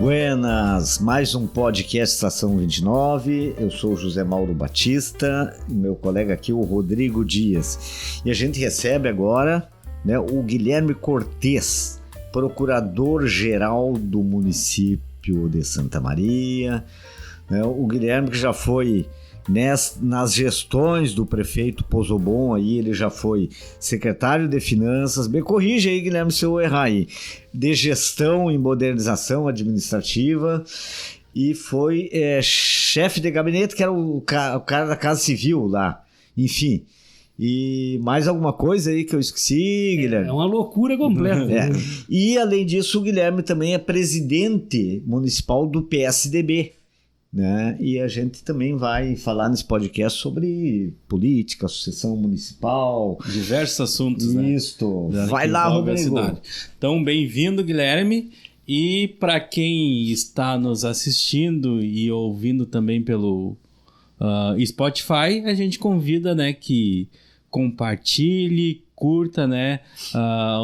Buenas, mais um podcast Estação 29, eu sou o José Mauro Batista, e meu colega aqui o Rodrigo Dias, e a gente recebe agora, né, o Guilherme Cortez, procurador-geral do município de Santa Maria, né, o Guilherme que já foi nas gestões do prefeito Pozobon, aí ele já foi secretário de Finanças, me corrige aí, Guilherme, se eu errar aí, de Gestão e Modernização Administrativa, e foi chefe de gabinete, que era o cara da Casa Civil lá, enfim. E mais alguma coisa aí que eu esqueci, Guilherme? É uma loucura completa. E além disso, o Guilherme também é presidente municipal do PSDB. Né? E a gente também vai falar nesse podcast sobre política, sucessão municipal. Diversos assuntos, Isso. Né? Vai lá, Rodrigo. Então, bem-vindo, Guilherme. E para quem está nos assistindo e ouvindo também pelo Spotify, a gente convida, né, que compartilhe, curta, né,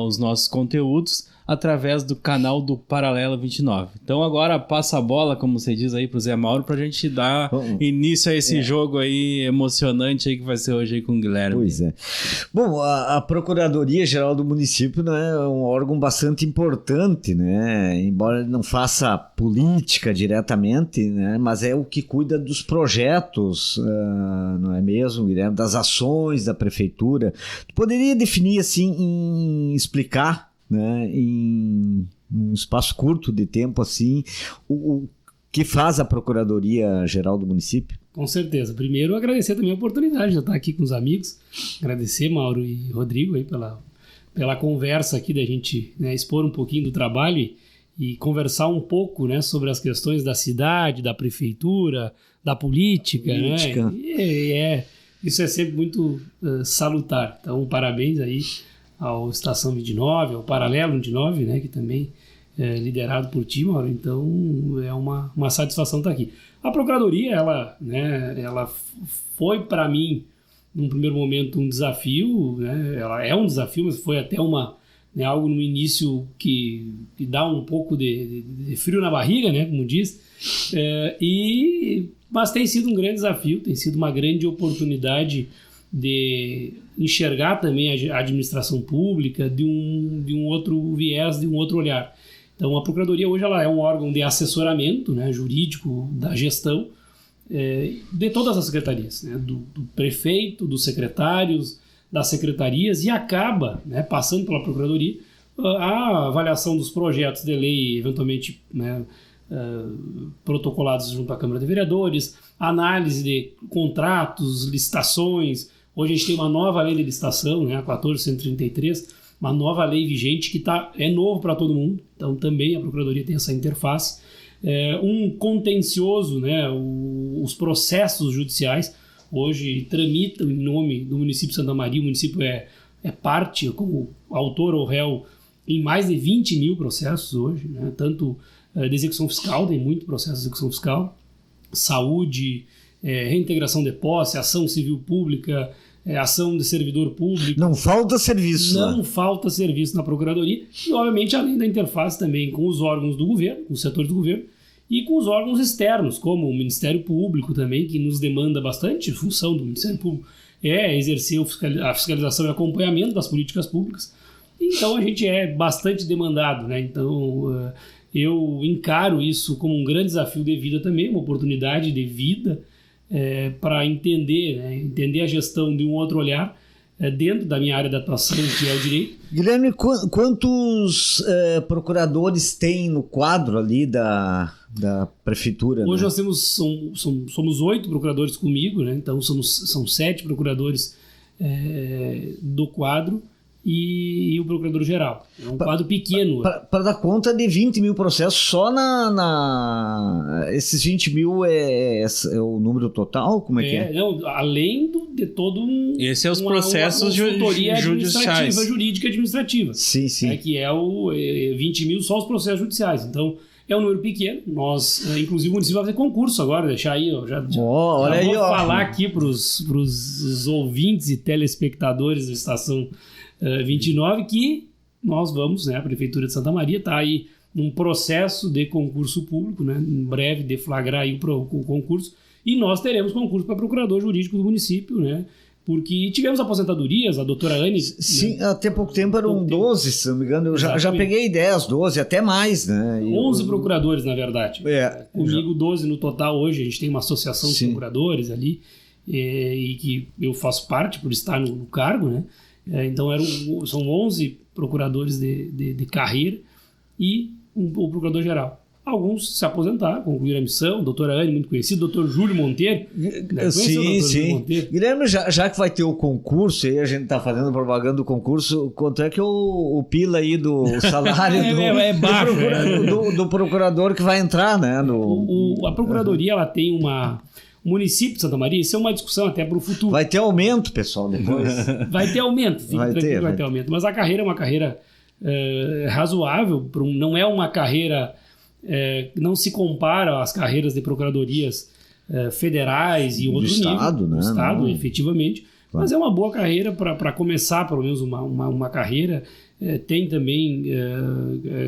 os nossos conteúdos através do canal do Paralelo 29. Então agora passa a bola, como você diz aí, pro Zé Mauro, pra gente dar início a esse jogo aí emocionante aí que vai ser hoje aí com o Guilherme. Pois é. Bom, a Procuradoria-Geral do município, né, é um órgão bastante importante, né, embora ele não faça política diretamente, né, mas é o que cuida dos projetos, não é mesmo, Guilherme, das ações da prefeitura. Tu poderia definir assim, explicar, né, em um espaço curto de tempo assim, o que faz a Procuradoria-Geral do município? Com certeza. Primeiro, agradecer também a oportunidade de estar aqui com os amigos. Agradecer, Mauro e Rodrigo, aí pela conversa aqui, da gente, né, expor um pouquinho do trabalho e conversar um pouco, né, sobre as questões da cidade, da prefeitura, da política. Né? Isso é sempre muito salutar. Então, parabéns aí ao Estação 29, ao Paralelo 29, né, que também é liderado por ti, Mauro. Então é uma satisfação estar aqui. A Procuradoria, ela foi para mim, num primeiro momento, um desafio, né? Ela é um desafio, mas foi até algo no início que dá um pouco de frio na barriga, né, como diz, mas tem sido um grande desafio, tem sido uma grande oportunidade de enxergar também a administração pública de um outro viés, de um outro olhar. Então, a Procuradoria hoje ela é um órgão de assessoramento, né, jurídico da gestão de todas as secretarias, né, do prefeito, dos secretários, das secretarias, e acaba, né, passando pela Procuradoria a avaliação dos projetos de lei, eventualmente, né, protocolados junto à Câmara de Vereadores, análise de contratos, licitações. Hoje a gente tem uma nova lei de licitação, né, a 14.133, uma nova lei vigente que é novo para todo mundo, então também a Procuradoria tem essa interface. Um contencioso, né, os processos judiciais hoje tramitam em nome do município de Santa Maria. O município é parte, como autor ou réu, em mais de 20 mil processos hoje, né, tanto de execução fiscal, tem muito processo de execução fiscal, saúde, reintegração de posse, ação civil pública, ação de servidor público. Não falta serviço. Não falta serviço na Procuradoria. E, obviamente, além da interface também com os órgãos do governo, com os setores do governo, e com os órgãos externos, como o Ministério Público também, que nos demanda bastante. A função do Ministério Público é exercer a fiscalização e acompanhamento das políticas públicas. Então, a gente é bastante demandado, né? Então, eu encaro isso como um grande desafio de vida também, uma oportunidade de vida, para entender a gestão de um outro olhar dentro da minha área de atuação, que é o direito. Guilherme, quantos procuradores tem no quadro ali da prefeitura? Hoje, né? nós somos 8 procuradores comigo, né? Então são 7 procuradores do quadro e o procurador-geral. É um quadro pequeno. Para dar conta de 20 mil processos, só esses 20 mil é o número total? Como é que é? Não, além de todo um... Esse é os processos judiciais. Jurídica e administrativa. Sim. Que é o 20 mil só os processos judiciais. Então, é um número pequeno. Nós, inclusive, o município vai fazer concurso agora, deixar aí, já vou falar aqui para os ouvintes e telespectadores da Estação 29, que nós vamos, né, a Prefeitura de Santa Maria está aí num processo de concurso público, né? Em breve deflagrar aí o concurso, e nós teremos concurso para procurador jurídico do município, né? Porque tivemos aposentadorias, a doutora Anne... Sim, né? até pouco tempo eram 12, se não me engano. Eu já peguei 10, 12, até mais, né? 11 procuradores, na verdade. Comigo, 12 no total hoje. A gente tem uma associação de procuradores ali, e que eu faço parte por estar no cargo, né? Então são 11 procuradores de carreira e o procurador-geral. Alguns se aposentaram, concluíram a missão. Doutora Anne, muito conhecido. Doutor Júlio Monteiro. Sim. Júlio Monteiro? Guilherme, já que vai ter o concurso, aí a gente está fazendo propaganda do concurso, quanto é que o pila aí do salário é baixo, do procurador que vai entrar, né? A procuradoria, ela tem uma... O município de Santa Maria, isso é uma discussão até para o futuro. Vai ter aumento, pessoal, depois. Vai ter aumento, vai ter aumento. Mas a carreira é uma carreira razoável, não é uma carreira... não se compara às carreiras de procuradorias federais e outro Estado, nível, né? do Estado, Não. efetivamente. Claro. Mas é uma boa carreira para começar, pelo menos uma carreira. Tem também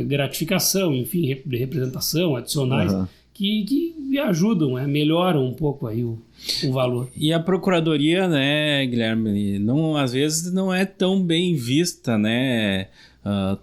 gratificação, enfim, de representação, adicionais, que ajudam, melhoram um pouco aí o valor. E a procuradoria, né, Guilherme, às vezes não é tão bem vista, né?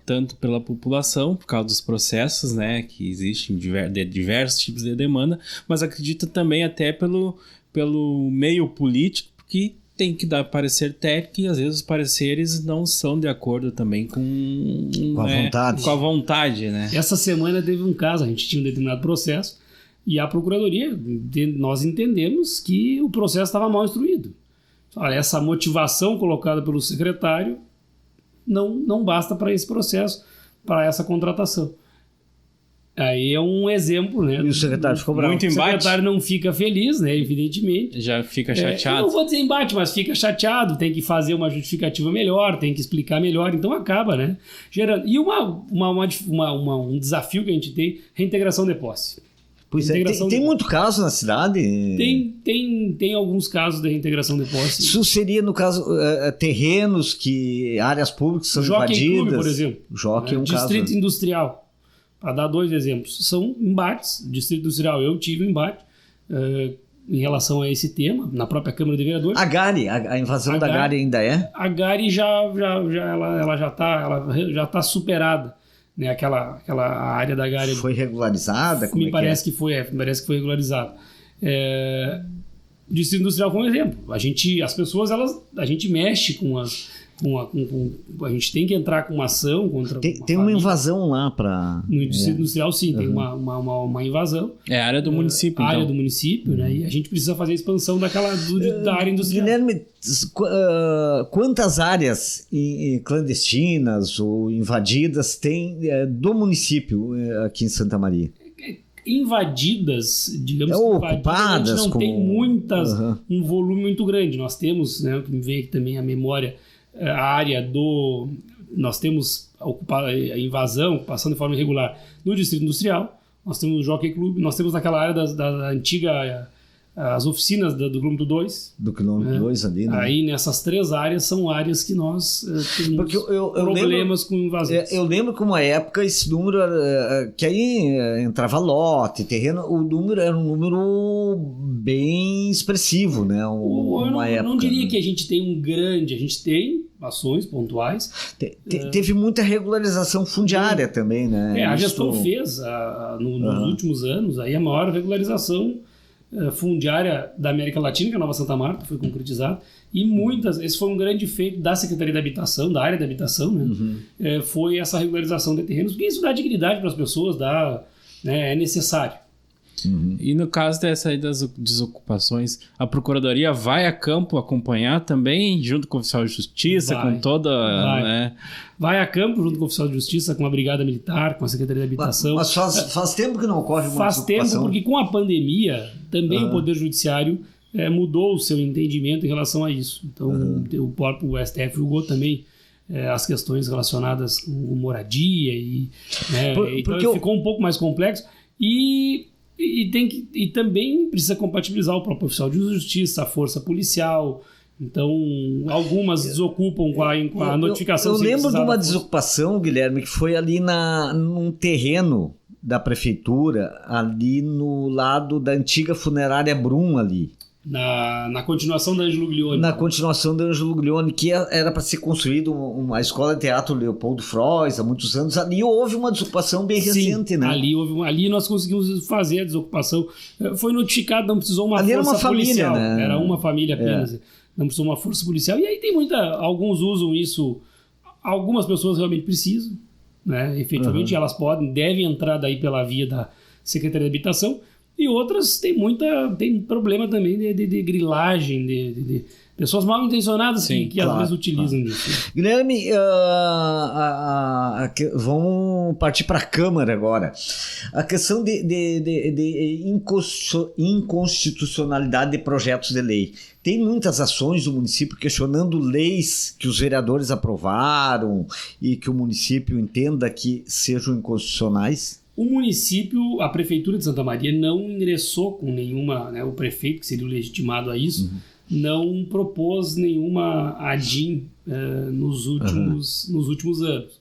Tanto pela população, por causa dos processos, né, que existem de diversos tipos de demanda, mas acredito também até pelo meio político, que tem que dar parecer técnico e às vezes os pareceres não são de acordo também com a vontade, né? Essa semana teve um caso, a gente tinha um determinado processo e a procuradoria, nós entendemos que o processo estava mal instruído. Olha, essa motivação colocada pelo secretário não basta para esse processo, para essa contratação. Aí é um exemplo, né? E o secretário ficou bravo. O secretário não fica feliz, né? Evidentemente. Já fica chateado. Eu não vou dizer embate, mas fica chateado, tem que fazer uma justificativa melhor, tem que explicar melhor, então acaba, né? Gerando. E um desafio que a gente tem, reintegração de posse. Pois tem muito caso na cidade? Tem alguns casos de reintegração de posse. Isso seria, no caso, terrenos áreas públicas são invadidas? Clube, por exemplo. Jockey é um Distrito caso. Industrial. Para dar 2 exemplos. São embates. Distrito Industrial, eu tive um embate em relação a esse tema, na própria Câmara de Vereadores. A Gari, a invasão da Gari ainda é? A Gari ela já tá superada. Né, aquela área da Gari foi regularizada? Me parece que foi regularizada. Distrito Industrial como exemplo. A gente mexe com a gente tem que entrar com uma ação contra tem uma invasão lá para no Distrito Industrial, sim, tem uma invasão. É a área do município, área do município, né? E a gente precisa fazer a expansão da área industrial. Guilherme, quantas áreas clandestinas ou invadidas tem do município aqui em Santa Maria? Invadidas, digamos ocupadas, a gente não tem um volume muito grande. Nós temos, né, que me vem aqui também a memória, a área nós temos a invasão, ocupação de forma irregular no Distrito Industrial, nós temos o Jockey Club, nós temos aquela área da antiga, as oficinas do quilômetro 2. Do quilômetro 2 ali, né? Aí nessas 3 áreas são áreas que nós temos problemas com invasões. Eu lembro que uma época esse número, que aí entrava lote, terreno, o número era um número bem expressivo, né? Eu não diria que a gente tem a gente tem ações pontuais. Teve muita regularização fundiária também, né? A gestão fez, nos últimos anos, aí a maior regularização fundiária da América Latina, que é a Nova Santa Marta, foi concretizada, e esse foi um grande feito da Secretaria da Habitação, da área da habitação, né? Foi essa regularização de terrenos, porque isso dá dignidade para as pessoas, é necessário. E no caso dessa aí das desocupações, a Procuradoria vai a campo acompanhar também, junto com o Oficial de Justiça, com toda... Vai a campo junto com o Oficial de Justiça, com a Brigada Militar, com a Secretaria da Habitação. Mas faz tempo que não ocorre uma desocupação. Faz tempo, porque com a pandemia, também o Poder Judiciário mudou o seu entendimento em relação a isso. Então, o próprio STF julgou também as questões relacionadas com moradia, então ficou um pouco mais complexo. E também precisa compatibilizar o próprio oficial de justiça, a força policial, Então, algumas desocupam com a notificação. Eu lembro de uma desocupação, Guilherme, que foi ali num terreno da prefeitura, ali no lado da antiga funerária Brum ali. Na continuação da Ângelo Glione. Na continuação da Ângelo Glione, que era para ser construído uma escola de teatro Leopoldo Frois há muitos anos. Ali houve uma desocupação bem recente, né? Ali nós conseguimos fazer a desocupação. Foi notificado, não precisou uma ali força era uma policial. Família, né? Era uma família apenas. Não precisou uma força policial. E aí tem alguns usam isso, algumas pessoas realmente precisam, né? Efetivamente elas devem entrar daí pela via da Secretaria de Habitação. E outras tem problema também de grilagem, de pessoas mal intencionadas que às vezes utilizam disso. Guilherme, vamos partir para a Câmara agora. A questão de inconstitucionalidade de projetos de lei. Tem muitas ações do município questionando leis que os vereadores aprovaram e que o município entenda que sejam inconstitucionais? O município, a Prefeitura de Santa Maria não ingressou com nenhuma, né, o prefeito, que seria o legitimado a isso, não propôs nenhuma ADIM nos últimos anos.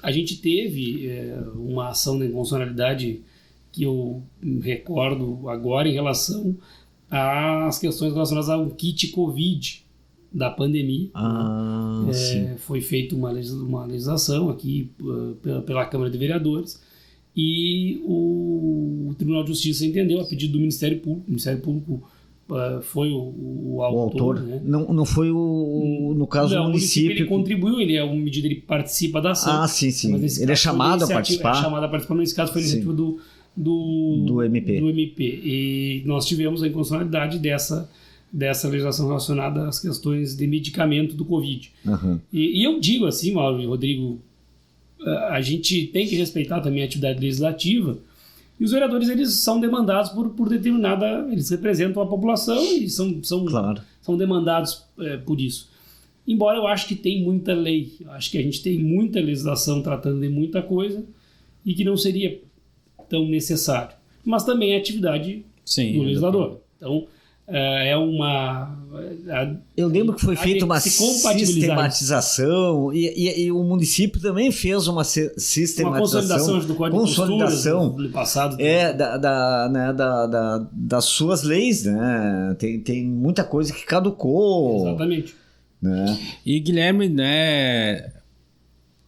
A gente teve uma ação de inconstitucionalidade que eu recordo agora em relação às questões relacionadas ao kit Covid da pandemia. Foi feita uma legislação aqui pela Câmara de Vereadores e o Tribunal de Justiça entendeu a pedido do Ministério Público. O Ministério Público foi o autor. Né? Não foi no caso do município. Ele contribuiu, ele é uma medida, ele participa da ação. Sim. Ele é chamado a participar. Nesse caso foi a iniciativa do MP. E nós tivemos a inconstitucionalidade dessa legislação relacionada às questões de medicamento do Covid. E eu digo assim, Mauro e Rodrigo, a gente tem que respeitar também a atividade legislativa, e os vereadores eles são demandados por determinada... Eles representam a população e são demandados por isso. Embora eu acho que tem muita lei, eu acho que a gente tem muita legislação tratando de muita coisa e que não seria tão necessário. Mas também é atividade do legislador. Então... Eu lembro que foi feita uma sistematização e o município também fez uma sistematização, uma consolidação do Código de Costuras do passado. Das suas leis, né? Tem muita coisa que caducou. Exatamente. Né? E Guilherme, né?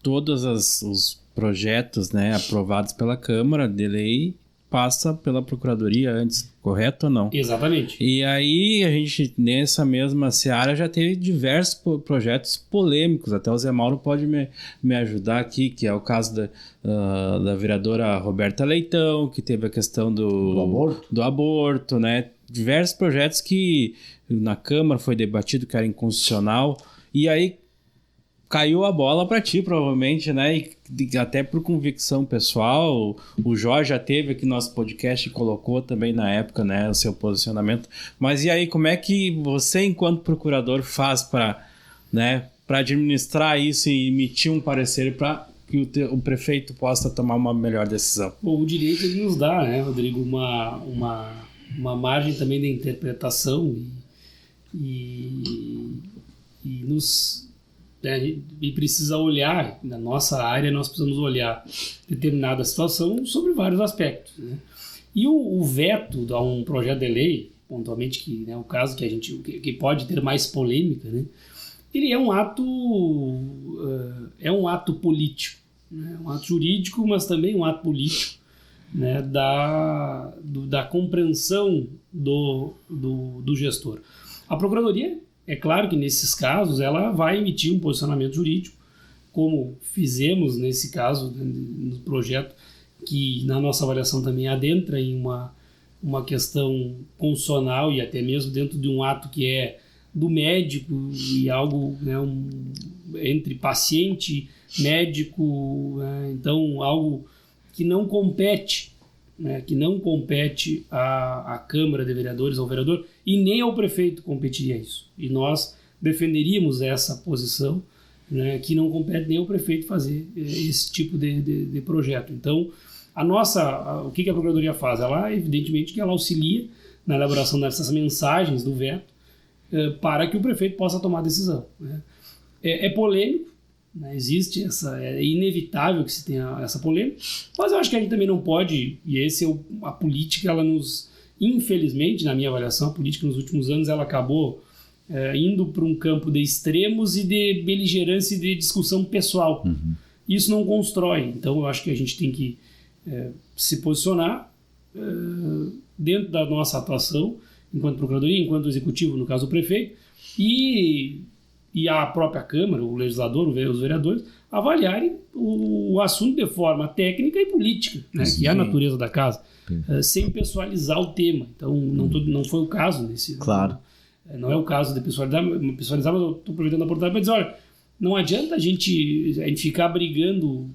Todos os projetos, né, aprovados pela Câmara de Lei passa pela Procuradoria antes, correto ou não? Exatamente. E aí a gente, nessa mesma seara, já teve diversos projetos polêmicos, até o Zé Mauro pode me ajudar aqui, que é o caso da vereadora Roberta Leitão, que teve a questão do aborto, né? Diversos projetos que na Câmara foi debatido que era inconstitucional, e aí caiu a bola para ti, provavelmente, né? E até por convicção pessoal, o Jorge já teve aqui no nosso podcast e colocou também na época, né, o seu posicionamento. Mas e aí, como é que você, enquanto procurador, faz para administrar isso e emitir um parecer para que o prefeito possa tomar uma melhor decisão? Bom, o direito ele nos dá, né, Rodrigo, uma margem também de interpretação e nos... E precisa olhar, na nossa área nós precisamos olhar determinada situação sobre vários aspectos, né? E o veto a um projeto de lei, pontualmente, que é o caso que pode ter mais polêmica, né? Ele é um ato político, né? Um ato jurídico, mas também um ato político, né? Da compreensão do gestor. A Procuradoria, é claro que nesses casos ela vai emitir um posicionamento jurídico, como fizemos nesse caso, no projeto, que na nossa avaliação também adentra em uma questão constitucional e até mesmo dentro de um ato que é do médico e algo, né, entre paciente, médico, né, então algo que não compete, né, à Câmara de Vereadores, ao vereador, e nem ao prefeito competiria isso. E nós defenderíamos essa posição, né, que não compete nem ao prefeito fazer esse tipo de projeto. Então, o que a Procuradoria faz? Ela, evidentemente, que ela auxilia na elaboração dessas mensagens do veto, para que o prefeito possa tomar a decisão, né? É polêmico, né? Existe é inevitável que se tenha essa polêmica, mas eu acho que a gente também não pode, e a política, ela infelizmente, na minha avaliação, a política nos últimos anos, ela acabou indo para um campo de extremos e de beligerância e de discussão pessoal. Isso não constrói, então eu acho que a gente tem que se posicionar dentro da nossa atuação, enquanto procuradoria, enquanto executivo, no caso o prefeito, e a própria Câmara, o legislador, os vereadores, avaliarem o assunto de forma técnica e política, né, que é a natureza da casa, sem pessoalizar o tema. Então, não foi o caso nesse... Claro. Não é o caso de pessoalizar, mas eu estou aproveitando a oportunidade para dizer, olha, não adianta a gente ficar brigando...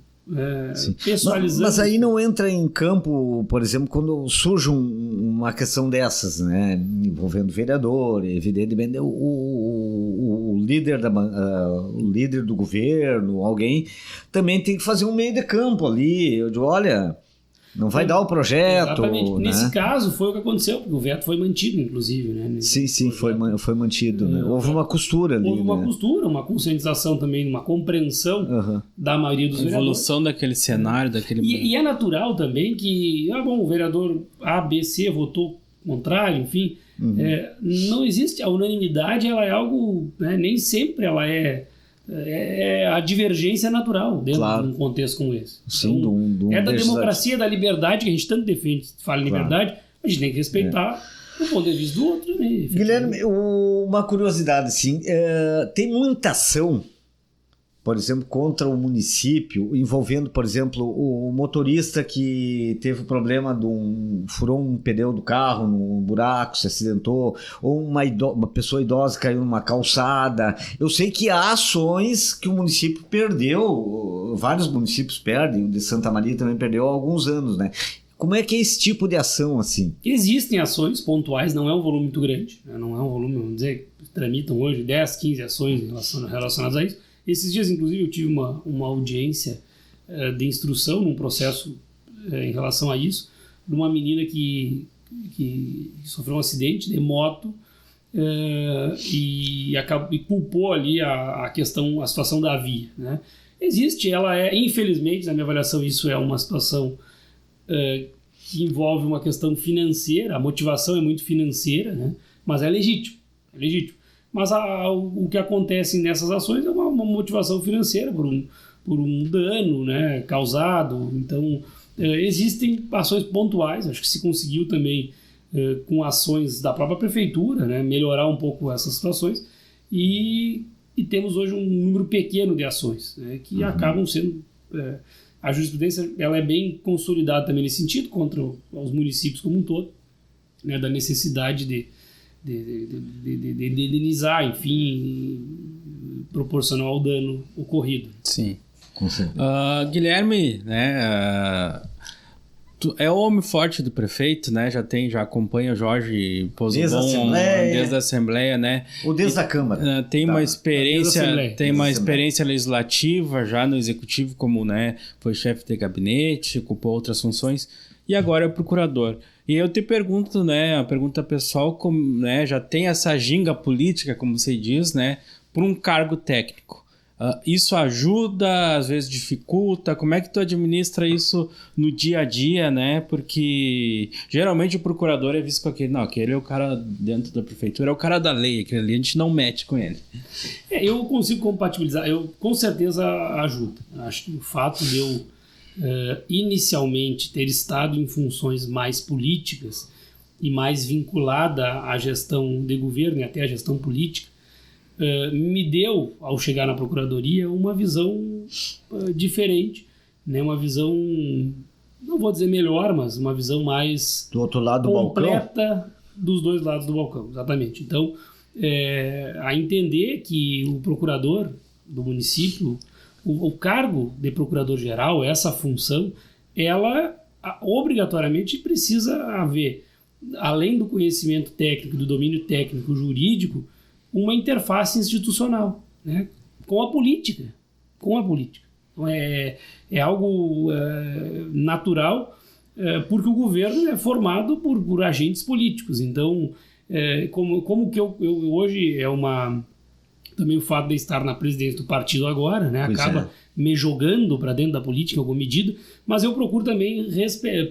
pessoalizando. Mas aí não entra em campo, por exemplo, quando surge uma questão dessas, né, envolvendo vereador, evidentemente o líder o líder do governo, alguém também tem que fazer um meio de campo ali. Eu digo, olha, não vai dar o projeto. Exatamente. Né? Nesse caso foi o que aconteceu, porque o veto foi mantido, inclusive, né? Sim, foi mantido. Né? Houve uma costura ali. Houve uma costura, uma conscientização também, uma compreensão da maioria dos vereadores. Evolução daquele cenário, daquele... E é natural também que, o vereador A, B, C votou contrário, enfim. Não existe, a unanimidade, ela é algo, né, nem sempre ela a divergência natural dentro de um contexto como esse. Sim, então, da democracia, da liberdade, que a gente tanto defende, fala em liberdade, a gente tem que respeitar o ponto de vista do outro. Né, Guilherme, uma curiosidade, assim, tem muita ação, por exemplo, contra o município, envolvendo, por exemplo, o motorista que teve o problema furou um pneu do carro no buraco, se acidentou, ou uma pessoa idosa caiu numa calçada. Eu sei que há ações que o município perdeu, vários municípios perdem, o de Santa Maria também perdeu há alguns anos, né? Como é que é esse tipo de ação, assim? Existem ações pontuais, não é um volume muito grande, né? Não é um volume, vamos dizer, tramitam hoje 10, 15 ações relacionadas a isso. Esses dias, inclusive, eu tive uma audiência de instrução num processo em relação a isso, de uma menina que sofreu um acidente de moto e culpou ali a situação da via, né? Existe, infelizmente, na minha avaliação, isso é uma situação que envolve uma questão financeira, a motivação é muito financeira, né? Mas é legítimo. Mas o que acontece nessas ações é uma motivação financeira por um dano, né, causado. Então, existem ações pontuais, acho que se conseguiu também, com ações da própria prefeitura, né, melhorar um pouco essas situações, e temos hoje um número pequeno de ações, né, que acabam sendo... a jurisprudência ela é bem consolidada também nesse sentido, contra os municípios como um todo, né, da necessidade de indenizar, enfim, proporcional ao dano ocorrido. Sim. Guilherme, né, tu é o homem forte do prefeito, né, já acompanha o Jorge Pozobon desde a Assembleia, né? Ou desde a Câmara. Tem uma experiência, experiência legislativa já no Executivo, como, né, foi chefe de gabinete, ocupou outras funções, e agora é procurador. E eu te pergunto, né, a pergunta pessoal, como, né, já tem essa ginga política, como você diz, né, por um cargo técnico. Isso ajuda, às vezes dificulta? Como é que tu administra isso no dia a dia, né? Porque geralmente o procurador é visto com aquele é o cara dentro da prefeitura, é o cara da lei, aquele ali a gente não mete com ele. Eu consigo compatibilizar, com certeza ajuda. Acho que o fato de eu inicialmente ter estado em funções mais políticas e mais vinculada à gestão de governo e até à gestão política, me deu, ao chegar na Procuradoria, uma visão diferente, né? Uma visão, não vou dizer melhor, mas uma visão mais do outro lado completa do balcão? Dos dois lados do balcão, exatamente. Então, a entender que o procurador do município, o cargo de procurador-geral, essa função, ela obrigatoriamente precisa haver, além do conhecimento técnico, do domínio técnico jurídico, uma interface institucional, né, com a política. Então, é algo natural, porque o governo é formado por agentes políticos. Então, como que eu hoje também o fato de estar na presidência do partido agora, né, acaba me jogando para dentro da política em alguma medida, mas eu procuro também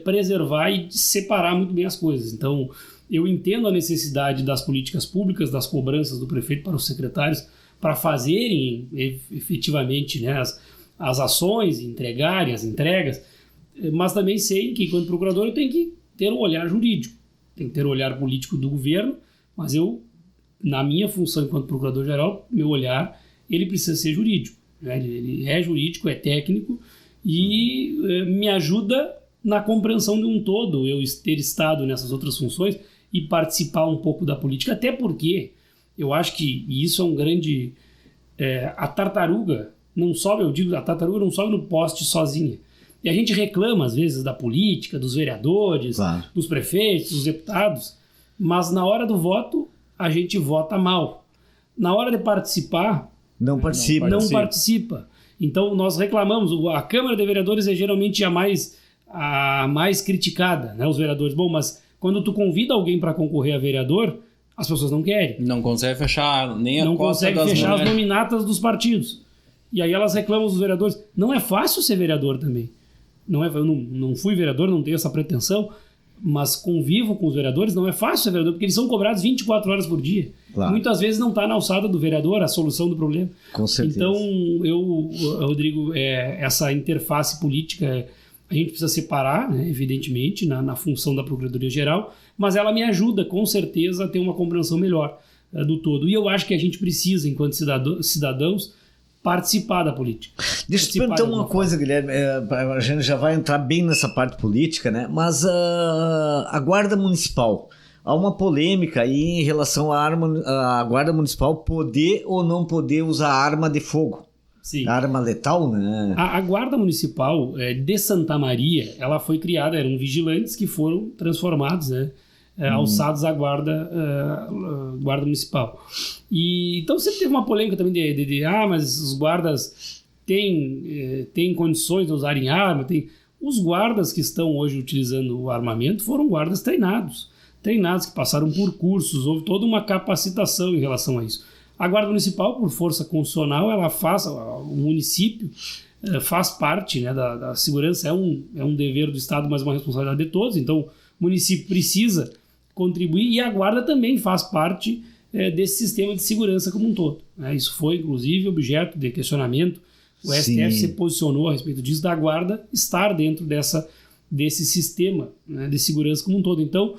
preservar e separar muito bem as coisas. Então, eu entendo a necessidade das políticas públicas, das cobranças do prefeito para os secretários, para fazerem efetivamente, né, as ações, entregarem as entregas, mas também sei que, enquanto procurador, eu tenho que ter um olhar jurídico, tenho que ter um olhar político do governo, mas eu, na minha função enquanto procurador-geral, meu olhar, ele precisa ser jurídico, né? Ele é jurídico, é técnico e me ajuda na compreensão de um todo, eu ter estado nessas outras funções e participar um pouco da política, até porque eu acho que isso é um grande... a tartaruga não sobe, a tartaruga não sobe no poste sozinha. E a gente reclama, às vezes, da política, dos vereadores, claro, dos prefeitos, dos deputados, mas na hora do voto, a gente vota mal. Na hora de participar, não participa. Então, nós reclamamos. A Câmara de Vereadores é geralmente a mais criticada, né, os vereadores. Bom, mas quando tu convida alguém para concorrer a vereador, as pessoas não querem. Não consegue fechar nem a cota das... Não consegue fechar as nominatas dos partidos. E aí elas reclamam dos vereadores. Não é fácil ser vereador também. Eu não fui vereador, não tenho essa pretensão, mas convivo com os vereadores, não é fácil ser vereador, porque eles são cobrados 24 horas por dia. Claro. Muitas vezes não está na alçada do vereador a solução do problema. Com certeza. Então, Rodrigo, essa interface política, a gente precisa separar, né, evidentemente, na função da Procuradoria-Geral, mas ela me ajuda, com certeza, a ter uma compreensão melhor do todo. E eu acho que a gente precisa, enquanto cidadãos, participar da política. Deixa eu te perguntar uma coisa, Guilherme, a gente já vai entrar bem nessa parte política, né? Mas a Guarda Municipal, há uma polêmica aí em relação à Guarda Municipal poder ou não poder usar arma de fogo. Sim. Arma letal, né? A Guarda Municipal de Santa Maria, ela foi criada, eram vigilantes que foram transformados, né? Alçados à Guarda Municipal. E então sempre teve uma polêmica também mas os guardas têm condições de usarem arma. Os guardas que estão hoje utilizando o armamento foram guardas treinados que passaram por cursos, houve toda uma capacitação em relação a isso. A Guarda Municipal, por força constitucional, o município faz parte, né, da segurança, é um dever do Estado, mas uma responsabilidade de todos, então o município precisa contribuir e a Guarda também faz parte desse sistema de segurança como um todo, né? Isso foi, inclusive, objeto de questionamento. O STF se posicionou a respeito disso, da Guarda estar dentro desse sistema, né, de segurança como um todo. Então,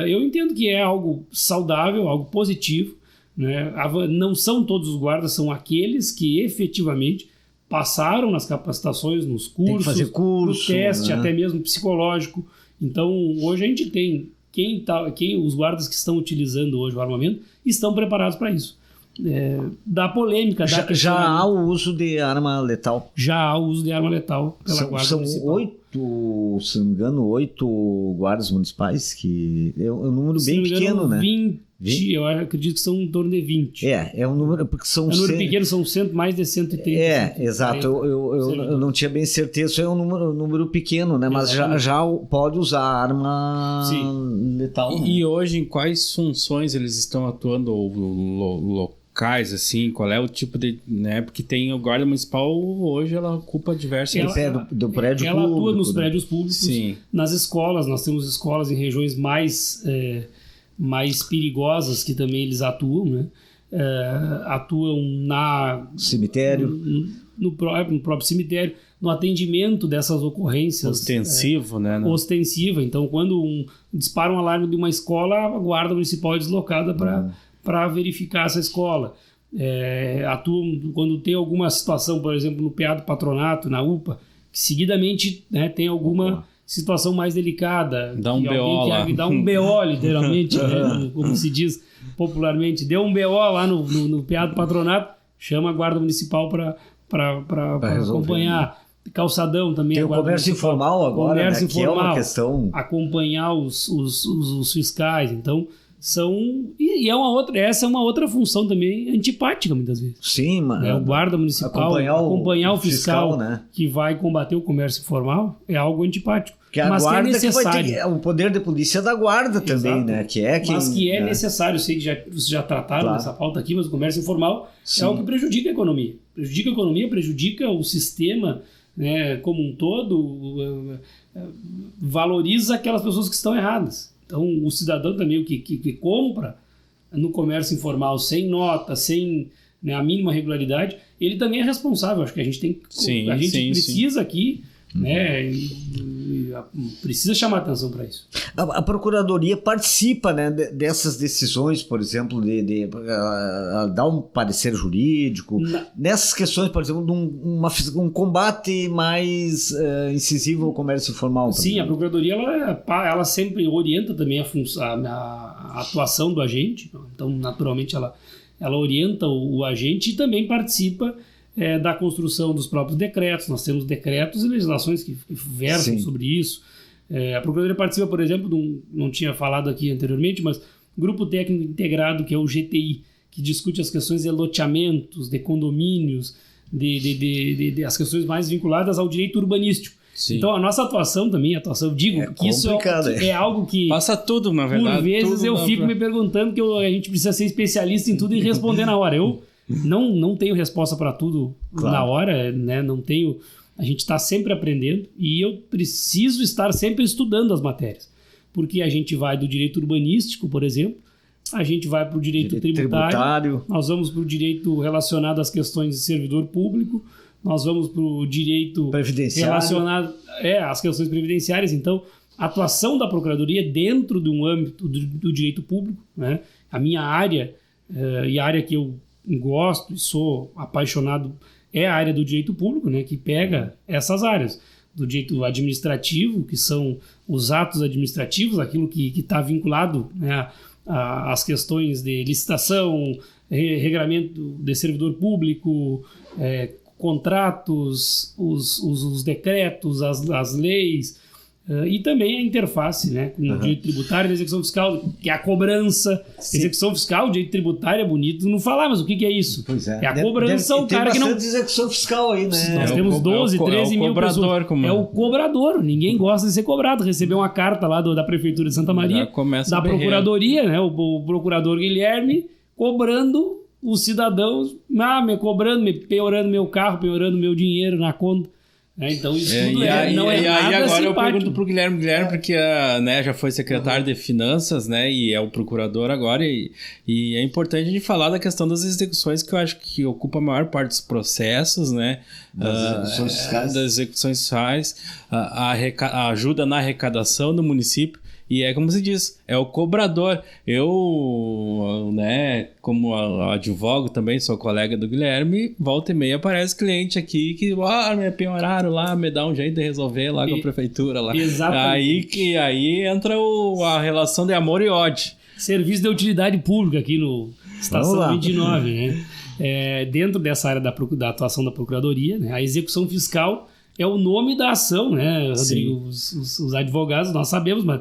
eu entendo que é algo saudável, algo positivo, né? Não são todos os guardas, são aqueles que efetivamente passaram nas capacitações, nos cursos, tem que fazer curso, no teste, né? até mesmo psicológico. Então, hoje a gente tem os guardas que estão utilizando hoje o armamento estão preparados para isso. Da polêmica... Já há o uso de arma letal? Já há o uso de arma letal pela Guarda Municipal. São 8, se não me engano, 8 guardas municipais, que é um número bem pequeno, né? 20, eu acredito que são em torno de 20. É um número, porque são... É um número pequeno, são mais de 130. Exato, eu não tinha bem certeza, isso é um número pequeno, né? Mas já pode usar arma letal. E hoje, em quais funções eles estão atuando, locais, assim, qual é o tipo de... né? Porque tem o Guarda Municipal, hoje ela ocupa diversas... do prédio ela público. Ela atua nos prédios públicos, sim, nas escolas, nós temos escolas em regiões mais perigosas que também eles atuam, né? Atuam cemitério, no próprio cemitério, no atendimento dessas ocorrências. Ostensivo, né? Ostensiva. Então, quando dispara um alarme de uma escola, a Guarda Municipal é deslocada para verificar essa escola. Atuam quando tem alguma situação, por exemplo, no PA do patronato, na UPA, que seguidamente, né, tem alguma situação mais delicada. Dá um BO lá. Dá um BO, literalmente, né, como se diz popularmente. Deu um BO lá no PA do patronato, chama a Guarda Municipal para acompanhar. Calçadão também. Tem o comércio informal agora, comércio né, informal, que é uma questão... Acompanhar os fiscais. Então, essa é uma outra função também antipática, muitas vezes. Sim, mano. O guarda municipal, acompanhar o fiscal, né, que vai combater o comércio informal é algo antipático. Porque a mas que é guarda necessário. o poder de polícia da guarda também, Exato. né? Que é quem, mas que é né? necessário. Sei que vocês já trataram Claro. dessa pauta aqui, mas o comércio informal Sim. é algo que prejudica a economia. Prejudica a economia, prejudica o sistema, né, como um todo, valoriza aquelas pessoas que estão erradas. Então, o cidadão também que compra no comércio informal sem nota, sem, né, a mínima regularidade, ele também é responsável. Acho que a gente tem, Sim, a gente sim, precisa aqui, né, precisa chamar atenção para isso. A Procuradoria participa, né, dessas decisões, por exemplo, de dar um parecer jurídico, nessas questões, por exemplo, de um combate mais incisivo ao comércio informal. Sim, a Procuradoria ela sempre orienta também a atuação do agente, então naturalmente ela orienta o agente e também participa da construção dos próprios decretos. Nós temos decretos e legislações que versam Sim. sobre isso. A Procuradoria participa, por exemplo, não tinha falado aqui anteriormente, mas Grupo Técnico Integrado, que é o GTI, que discute as questões de loteamentos, de condomínios, as questões mais vinculadas ao direito urbanístico. Sim. Então a nossa atuação também, digo que isso é algo que passa tudo, na verdade. por vezes tudo eu fico me perguntando que a gente precisa ser especialista em tudo e responder na hora. Eu não tenho resposta para tudo na hora, né? Não tenho. A gente está sempre aprendendo e eu preciso estar sempre estudando as matérias. Porque a gente vai do direito urbanístico, por exemplo, a gente vai para o direito tributário, nós vamos para o direito relacionado às questões de servidor público, nós vamos para o direito relacionado às questões previdenciárias. Então, a atuação da Procuradoria dentro de um âmbito do direito público, né? A minha área e a área que eu gosto e sou apaixonado é a área do direito público, né? Que pega essas áreas do direito administrativo, que são os atos administrativos, aquilo que está vinculado, né, às questões de licitação, regramento de servidor público, contratos, os decretos, as leis, e também a interface, né, com o direito tributário e a execução fiscal, que é a cobrança. Execução fiscal, direito tributário é bonito não falar, mas o que é isso? Pois é. A cobrança, o cara que não... Tem bastante execução fiscal aí, né? Nós temos 12, 13 mil pessoas. É o cobrador. Ninguém gosta de ser cobrado. Recebeu uma carta lá da Prefeitura de Santa Maria, da Procuradoria, né, o procurador Guilherme, cobrando os cidadãos, me cobrando, me penhorando meu carro, penhorando meu dinheiro na conta. Então isso tudo não é nada agora simpático. Eu pergunto pro Guilherme, porque né, já foi secretário de Finanças, né, e é o procurador agora, e é importante a gente falar da questão das execuções, que eu acho que ocupa a maior parte dos processos, né, das execuções fiscais, a ajuda na arrecadação do município. E é como se diz, é o cobrador. Eu, né, como advogo também, sou colega do Guilherme, volta e meia aparece cliente aqui que me penhoraram lá, me dá um jeito de resolver lá com a prefeitura. Lá. Exatamente. Aí entra a relação de amor e ódio. Serviço de utilidade pública aqui no Estação 29, né? Dentro dessa área da atuação da Procuradoria, né, a execução fiscal é o nome da ação, né, Rodrigo? Os advogados nós sabemos, mas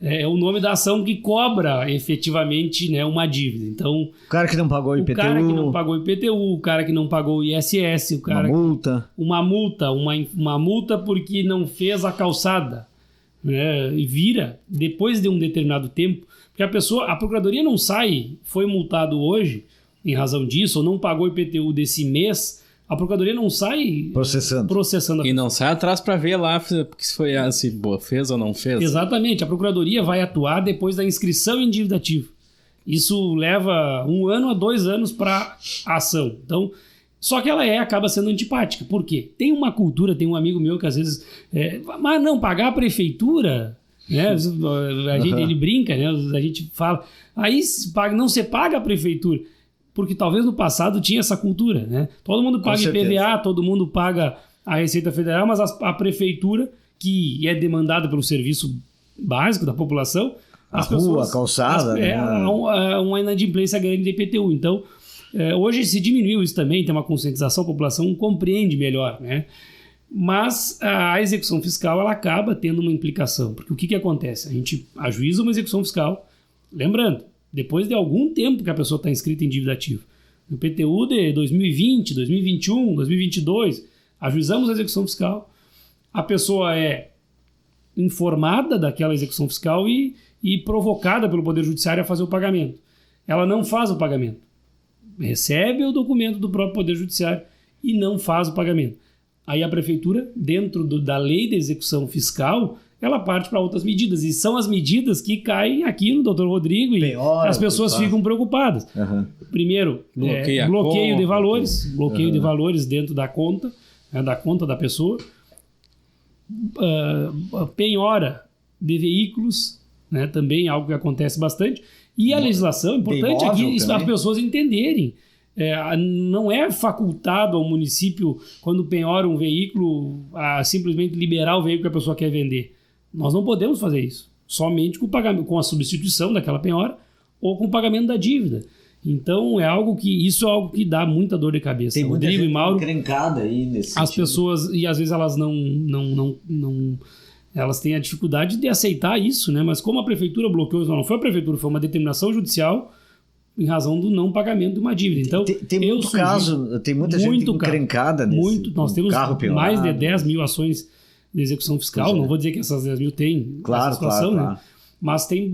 é o nome da ação que cobra efetivamente, né, uma dívida. Então, o cara que não pagou o IPTU, o cara que não pagou o IPTU, o cara que não pagou o ISS, o cara uma multa porque não fez a calçada, né, e vira depois de um determinado tempo, porque a Procuradoria não sai, foi multado hoje em razão disso, ou não pagou o IPTU desse mês. A Procuradoria não sai processando. E não sai atrás para ver lá se foi se fez ou não fez. Exatamente. A Procuradoria vai atuar depois da inscrição em dívida ativa. Isso leva 1 ano a 2 anos para a ação. Então, só que ela acaba sendo antipática. Por quê? Tem uma cultura, tem um amigo meu que às vezes... mas não, pagar a prefeitura... Né? Ele brinca, né? A gente fala... Aí não se paga a prefeitura... Porque talvez no passado tinha essa cultura, né? Todo mundo paga IPVA, todo mundo paga a Receita Federal, mas a prefeitura, que é demandada pelo serviço básico da população... A rua, a calçada... uma inadimplência grande de IPTU. Então, hoje se diminuiu isso também, tem uma conscientização, a população compreende melhor, né? Mas a execução fiscal, ela acaba tendo uma implicação. Porque o que acontece? A gente ajuiza uma execução fiscal, lembrando, depois de algum tempo que a pessoa está inscrita em dívida ativa. No IPTU de 2020, 2021, 2022, ajuizamos a execução fiscal. A pessoa é informada daquela execução fiscal e provocada pelo Poder Judiciário a fazer o pagamento. Ela não faz o pagamento. Recebe o documento do próprio Poder Judiciário e não faz o pagamento. Aí a Prefeitura, dentro da lei de execução fiscal, ela parte para outras medidas. E são as medidas que caem aqui no Dr. Rodrigo e as pessoas ficam preocupadas. Uhum. Primeiro, bloqueio de valores. Bloqueio de valores dentro da conta, da conta da pessoa. Penhora de veículos, né, também algo que acontece bastante. E a legislação, importante aqui, as pessoas entenderem. Não é facultado ao município, quando penhora um veículo, a simplesmente liberar o veículo que a pessoa quer vender. Nós não podemos fazer isso. Somente com o pagamento, com a substituição daquela penhora ou com o pagamento da dívida. Então, isso é algo que dá muita dor de cabeça. Tem muita Rodrigo gente e Mauro, encrencada aí nesse as sentido. Pessoas, e às vezes elas não elas têm a dificuldade de aceitar isso, né? Mas como a Prefeitura bloqueou, não foi a Prefeitura, foi uma determinação judicial em razão do não pagamento de uma dívida. Então, tem muito caso, tem muita gente encrencada nesse nós temos mais de 10 mil né? ações de execução fiscal. Não vou dizer que essas 10 mil têm essa situação, claro. Né? Mas tem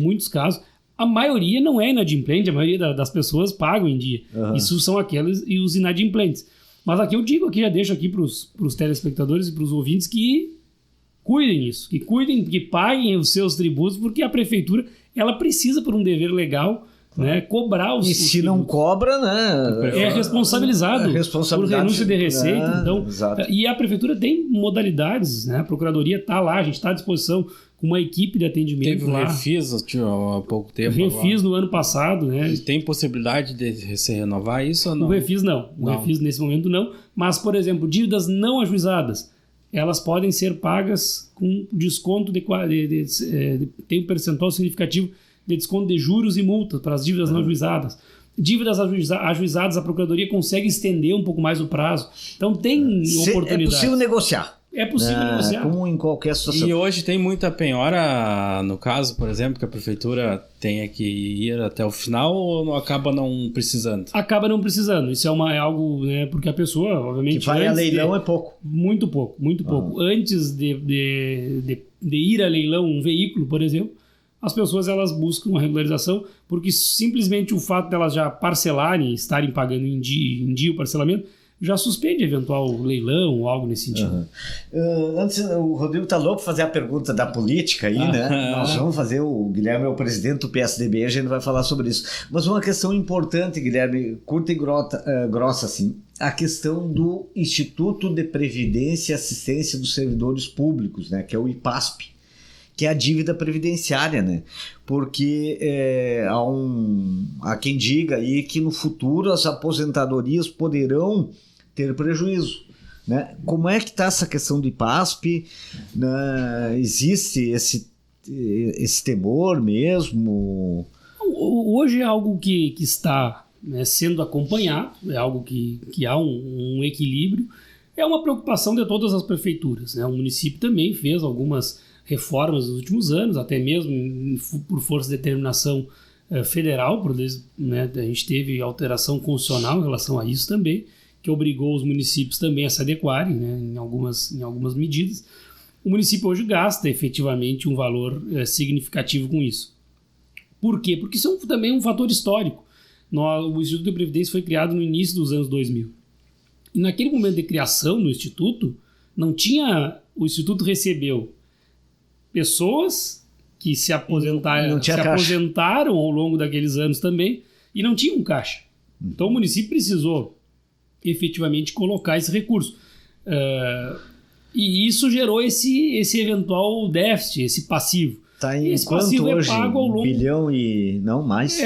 muitos casos. A maioria não é inadimplente, a maioria das pessoas pagam em dia. Uhum. Isso são aqueles e os inadimplentes. Mas aqui eu digo, já deixo aqui para os telespectadores e para os ouvintes que cuidem disso, que paguem os seus tributos, porque a Prefeitura ela precisa, por um dever legal, né, cobrar os E se não cobra, né? É responsabilizado por renúncia de receita. Então, e a Prefeitura tem modalidades, né? A Procuradoria está lá, a gente está à disposição com uma equipe de atendimento. Teve um refis há pouco tempo. Refis no ano passado, né? E tem possibilidade de se renovar isso ou não? O refis não. O refis nesse momento não. Mas, por exemplo, dívidas não ajuizadas, elas podem ser pagas com desconto tem um percentual significativo de desconto de juros e multas para as dívidas não ajuizadas. Dívidas ajuizadas, a Procuradoria consegue estender um pouco mais o prazo. Então tem oportunidade. É possível negociar. É possível negociar. Como em qualquer situação. E hoje tem muita penhora, no caso, por exemplo, que a Prefeitura tenha que ir até o final ou acaba não precisando? Acaba não precisando. Isso é algo, né, porque a pessoa, obviamente... Que vai a leilão é pouco. Muito pouco. Antes de ir a leilão um veículo, por exemplo, as pessoas elas buscam a regularização, porque simplesmente o fato delas já parcelarem, estarem pagando em dia o parcelamento, já suspende eventual leilão ou algo nesse sentido. Antes, o Rodrigo está louco para fazer a pergunta da política aí, né? Nós vamos fazer, o Guilherme é o presidente do PSDB, a gente vai falar sobre isso. Mas uma questão importante, Guilherme, curta e grossa assim, a questão do Instituto de Previdência e Assistência dos Servidores Públicos, né? Que é o IPASP, que é a dívida previdenciária, né? Porque há quem diga aí que no futuro as aposentadorias poderão ter prejuízo, né? Como é que está essa questão do IPASP? Né? Existe esse temor mesmo? Hoje é algo que está, né, sendo acompanhado, é algo que há um equilíbrio. É uma preocupação de todas as prefeituras, né? O município também fez algumas reformas nos últimos anos, até mesmo por força de determinação federal, né, a gente teve alteração constitucional em relação a isso também, que obrigou os municípios também a se adequarem, né, em algumas medidas. O município hoje gasta efetivamente um valor significativo com isso. Por quê? Porque isso também é um fator histórico. O Instituto de Previdência foi criado no início dos anos 2000. E naquele momento de criação do Instituto, o Instituto recebeu pessoas que se aposentaram ao longo daqueles anos também e não tinham caixa. Então o município precisou efetivamente colocar esse recurso. E isso gerou esse eventual déficit, esse passivo. Está em esse quanto passivo hoje? É pago ao longo... 1 bilhão e... não, mais?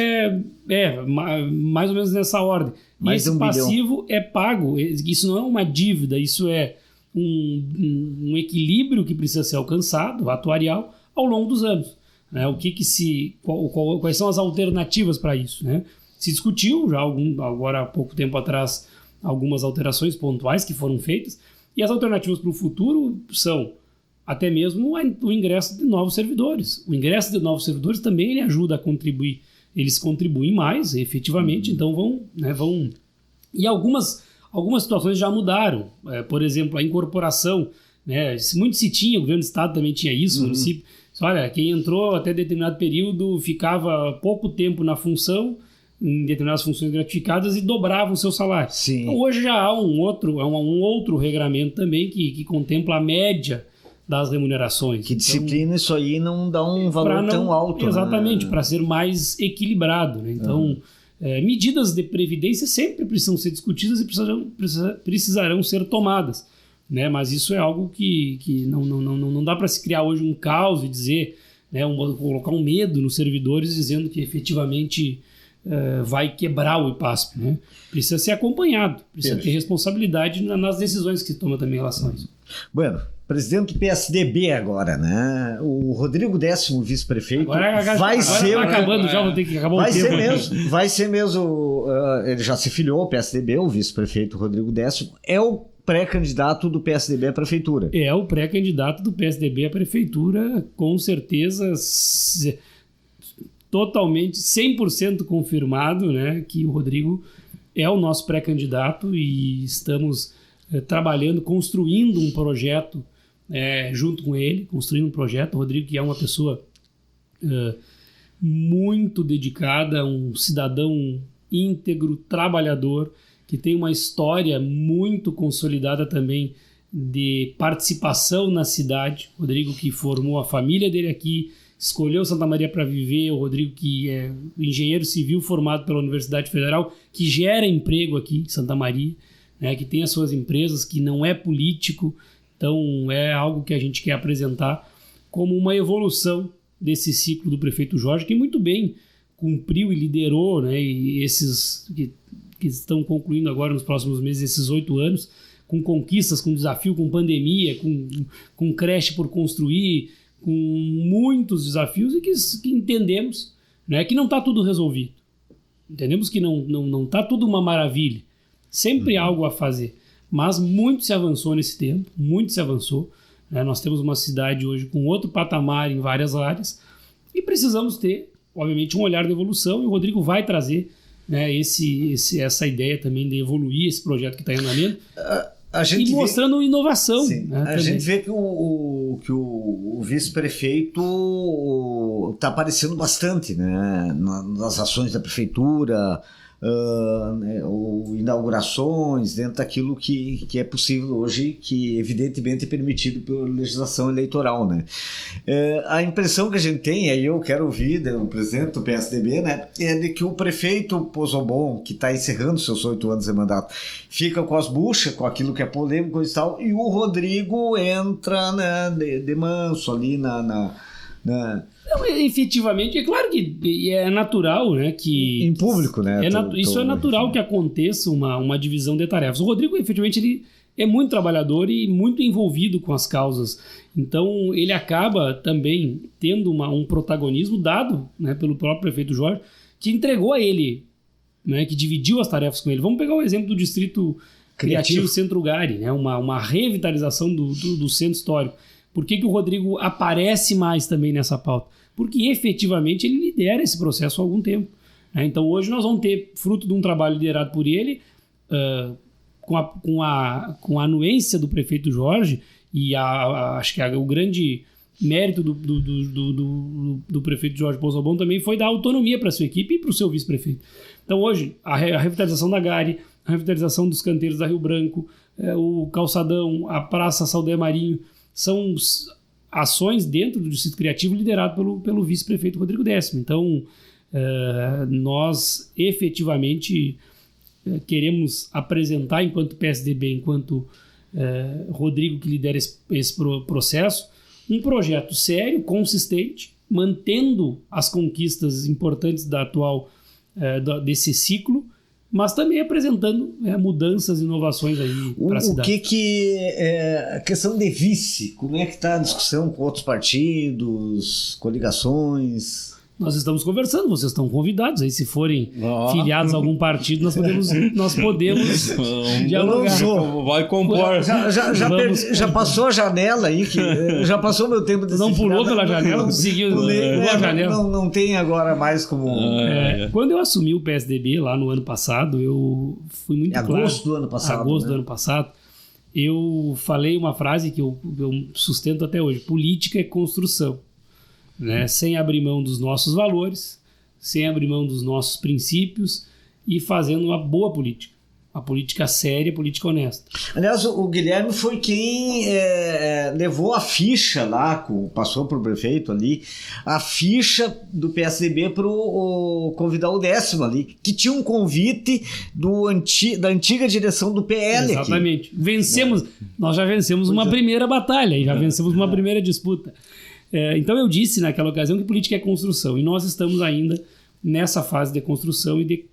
Mais ou menos nessa ordem. Mais e esse passivo é pago. Isso não é uma dívida, isso é um equilíbrio que precisa ser alcançado, atuarial, ao longo dos anos. Né? Quais são as alternativas para isso? Né? Se discutiu já agora há pouco tempo atrás algumas alterações pontuais que foram feitas, e as alternativas para o futuro são até mesmo o ingresso de novos servidores. O ingresso de novos servidores também ele ajuda a contribuir. Eles contribuem mais, efetivamente, então vão... E algumas situações já mudaram. Por exemplo, a incorporação né? Muito se tinha, o governo do estado também tinha isso, o município. Olha, quem entrou até determinado período ficava pouco tempo na função, em determinadas funções gratificadas, e dobrava o seu salário. Sim. Então, hoje já há um outro regramento também que contempla a média das remunerações. Que disciplina isso aí não dá um valor tão alto. Exatamente, né? para ser mais equilibrado. Né? Então, medidas de previdência sempre precisam ser discutidas e precisarão ser tomadas. Né? Mas isso é algo que não dá para se criar hoje um caos e dizer, né, colocar um medo nos servidores dizendo que efetivamente vai quebrar o IPASP. Né? Precisa ser acompanhado, precisa ter responsabilidade nas decisões que toma também em relação a isso. Bueno, presidente do PSDB agora, né? O Rodrigo Décimo, vice-prefeito, vai ser... Tá acabando já, vou ter que acabar o tempo. Vai ser mesmo... ele já se filiou ao PSDB, o vice-prefeito Rodrigo Décimo, é o pré-candidato do PSDB à prefeitura. É o pré-candidato do PSDB à prefeitura, com certeza totalmente, 100% confirmado, né, que o Rodrigo é o nosso pré-candidato e estamos trabalhando, construindo um projeto junto com ele, construindo um projeto. O Rodrigo, que é uma pessoa muito dedicada, um cidadão íntegro, trabalhador, que tem uma história muito consolidada também de participação na cidade. O Rodrigo, que formou a família dele aqui, escolheu Santa Maria para viver. O Rodrigo, que é engenheiro civil formado pela Universidade Federal, que gera emprego aqui em Santa Maria, né, que tem as suas empresas, que não é político. Então é algo que a gente quer apresentar como uma evolução desse ciclo do prefeito Jorge, que muito bem cumpriu e liderou, né, e esses que estão concluindo agora nos próximos meses, esses 8 anos, com conquistas, com desafio, com pandemia, com creche por construir, com muitos desafios, e que entendemos, né, que não está tudo resolvido. Entendemos que não está tudo uma maravilha. Sempre há algo a fazer. Mas muito se avançou nesse tempo, muito se avançou. Né? Nós temos uma cidade hoje com outro patamar em várias áreas e precisamos ter, obviamente, um olhar de evolução, e o Rodrigo vai trazer, né, essa ideia também de evoluir esse projeto que está em andamento e mostrando inovação. Né, a gente vê que o vice-prefeito está aparecendo bastante, né, nas ações da prefeitura, inaugurações, dentro daquilo que é possível hoje, que evidentemente é permitido pela legislação eleitoral, né? A impressão que a gente tem, aí eu quero ouvir do presidente do PSDB, né, é de que o prefeito Pozzobon, que está encerrando seus 8 anos de mandato, fica com as buchas, com aquilo que é polêmico e tal, e o Rodrigo entra, né, de manso ali Não, efetivamente, é claro que é natural, né, que... Em público, né? Isso é natural que aconteça uma divisão de tarefas. O Rodrigo, efetivamente, ele é muito trabalhador e muito envolvido com as causas. Então, ele acaba também tendo um protagonismo dado, né, pelo próprio prefeito Jorge, que entregou a ele, né, que dividiu as tarefas com ele. Vamos pegar o exemplo do Distrito Criativo Centro Gari, né, uma revitalização do centro histórico. Por que o Rodrigo aparece mais também nessa pauta? Porque efetivamente ele lidera esse processo há algum tempo. Né? Então hoje nós vamos ter, fruto de um trabalho liderado por ele, com a anuência do prefeito Jorge, e acho que o grande mérito do prefeito Jorge Pozzobon também foi dar autonomia para a sua equipe e para o seu vice-prefeito. Então hoje a revitalização da Gari, a revitalização dos canteiros da Rio Branco, o calçadão, a Praça Saldanha Marinho, são ações dentro do Distrito Criativo liderado pelo vice-prefeito Rodrigo Décimo. Então, nós efetivamente queremos apresentar, enquanto PSDB, enquanto Rodrigo que lidera esse processo, um projeto sério, consistente, mantendo as conquistas importantes da atual desse ciclo, mas também apresentando mudanças e inovações aí para a cidade. O que é a questão de vice? Como é que está a discussão com outros partidos, coligações? Nós estamos conversando, vocês estão convidados. Aí, se forem filiados a algum partido, nós podemos dialogar. Vai compor. Já passou a janela aí, já passou meu tempo de não pulou pela janela, conseguiu a janela. Não tem agora mais como... Quando eu assumi o PSDB lá no ano passado, eu fui muito claro. Agosto do ano passado. Do ano passado. eu falei uma frase que eu sustento até hoje: política é construção, né? Sem abrir mão dos nossos valores, sem abrir mão dos nossos princípios e fazendo uma boa política. A política séria, a política honesta. Aliás, o Guilherme foi quem levou a ficha lá, passou para o prefeito ali, a ficha do PSDB para convidar o Décimo ali, que tinha um convite da antiga direção do PL. Exatamente. Aqui. Vencemos, nós já vencemos uma primeira batalha, e já vencemos uma primeira disputa. Então eu disse naquela ocasião que política é construção, e nós estamos ainda nessa fase de construção e de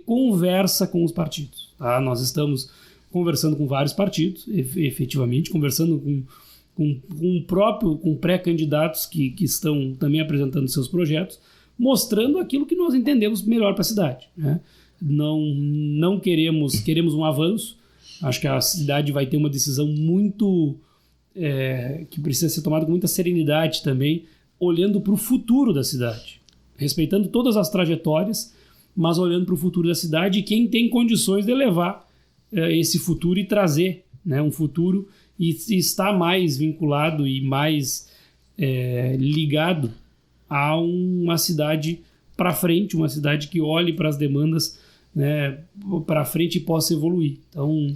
conversa com os partidos. Tá? Nós estamos conversando com vários partidos, efetivamente, conversando com pré-candidatos que estão também apresentando seus projetos, mostrando aquilo que nós entendemos melhor para a cidade. Né? Não queremos um avanço. Acho que a cidade vai ter uma decisão muito que precisa ser tomada com muita serenidade também, olhando para o futuro da cidade, respeitando todas as trajetórias, mas olhando para o futuro da cidade e quem tem condições de levar esse futuro e trazer, né, um futuro e estar mais vinculado e mais ligado a uma cidade para frente, uma cidade que olhe para as demandas, né, para frente e possa evoluir. Então,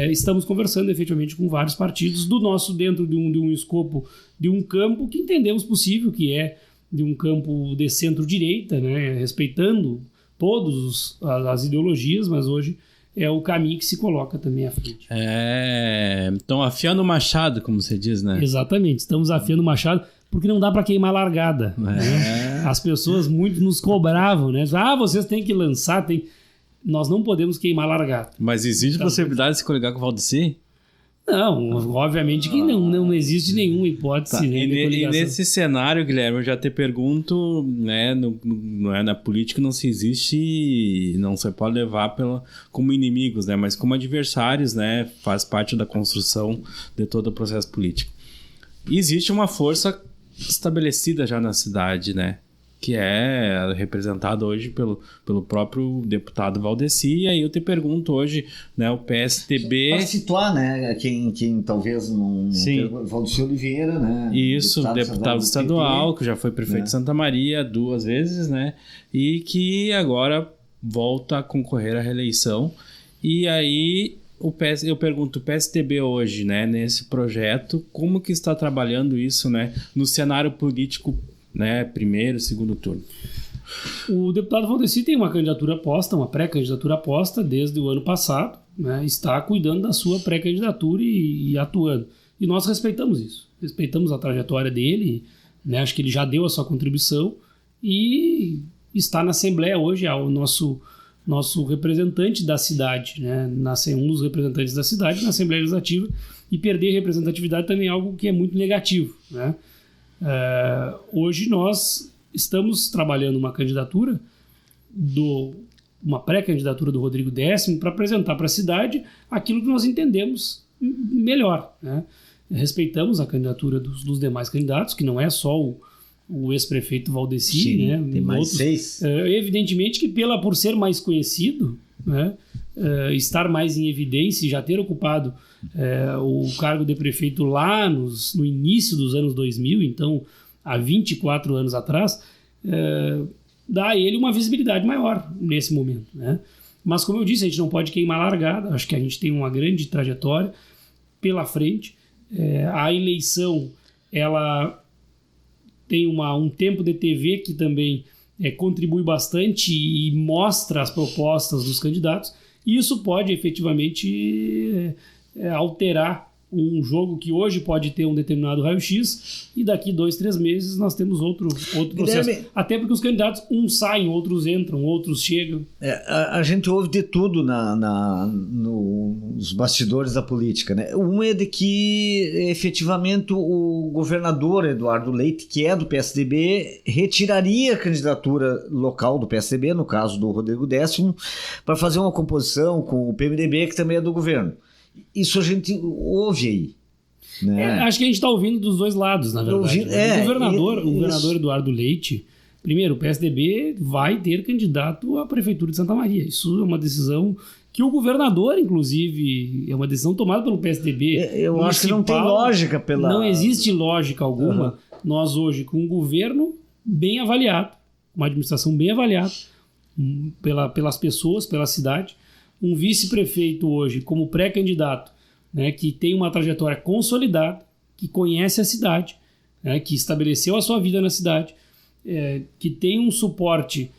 estamos conversando efetivamente com vários partidos dentro de um escopo, de um campo que entendemos possível, que é de um campo de centro-direita, né, respeitando todas as ideologias, mas hoje é o caminho que se coloca também à frente. Estão afiando o machado, como você diz, né? Exatamente, estamos afiando o machado, porque não dá para queimar largada. Né? As pessoas muito nos cobravam, né? Vocês têm que lançar, nós não podemos queimar largada. Mas existe possibilidade de se coligar com o Valdeci? Não, obviamente que não existe nenhuma hipótese. Tá. E nesse cenário, Guilherme, eu já te pergunto, né, na política não se pode levar como inimigos, né, mas como adversários, né, faz parte da construção de todo o processo político. E existe uma força estabelecida já na cidade, né, que é representado hoje pelo próprio deputado Valdeci. E aí eu te pergunto hoje, né, o PSDB... Para situar, né, quem talvez não... Sim. Valdeci Oliveira, né? Isso, deputado estadual, que já foi prefeito de Santa Maria 2 vezes, né, e que agora volta a concorrer à reeleição. E aí... eu pergunto, o PSDB hoje, né, nesse projeto, como que está trabalhando isso, né, no cenário político, né, primeiro, segundo turno? O deputado Valdeci tem uma candidatura aposta, uma pré-candidatura aposta desde o ano passado, né, está cuidando da sua pré-candidatura e atuando. E nós respeitamos isso, respeitamos a trajetória dele, né, acho que ele já deu a sua contribuição e está na Assembleia hoje, é o nosso representante da cidade, né, um dos representantes da cidade na Assembleia Legislativa, e perder representatividade também é algo que é muito negativo, né? Hoje nós estamos trabalhando uma candidatura, uma pré-candidatura do Rodrigo Décimo para apresentar para a cidade aquilo que nós entendemos melhor, né? Respeitamos a candidatura dos demais candidatos, que não é só o ex-prefeito Valdeci. Sim, né? Tem mais 6. Evidentemente que por ser mais conhecido, né? Estar mais em evidência e já ter ocupado o cargo de prefeito lá no início dos anos 2000, então há 24 anos atrás, dá a ele uma visibilidade maior nesse momento, né? Mas como eu disse, a gente não pode queimar largada, acho que a gente tem uma grande trajetória pela frente. A eleição, ela tem um tempo de TV que também contribui bastante e mostra as propostas dos candidatos, e isso pode efetivamente alterar um jogo que hoje pode ter um determinado raio-x e daqui 2-3 meses nós temos outro processo. Guilherme, até porque os candidatos, uns saem, outros entram, outros chegam. A gente ouve de tudo nos bastidores da política, né? Um é de que efetivamente o governador Eduardo Leite, que é do PSDB, retiraria a candidatura local do PSDB, no caso do Rodrigo Décimo, para fazer uma composição com o PMDB, que também é do governo. Isso a gente ouve aí, né? Acho que a gente está ouvindo dos dois lados, na verdade. O governador Eduardo Leite, primeiro, o PSDB vai ter candidato à Prefeitura de Santa Maria. Isso é uma decisão que o governador, inclusive, é uma decisão tomada pelo PSDB. Eu acho que não tem lógica Não existe lógica alguma. Nós hoje, com um governo bem avaliado, uma administração bem avaliada pelas pessoas, pela cidade, um vice-prefeito hoje como pré-candidato, né, que tem uma trajetória consolidada, que conhece a cidade, né, que estabeleceu a sua vida na cidade, que tem um suporte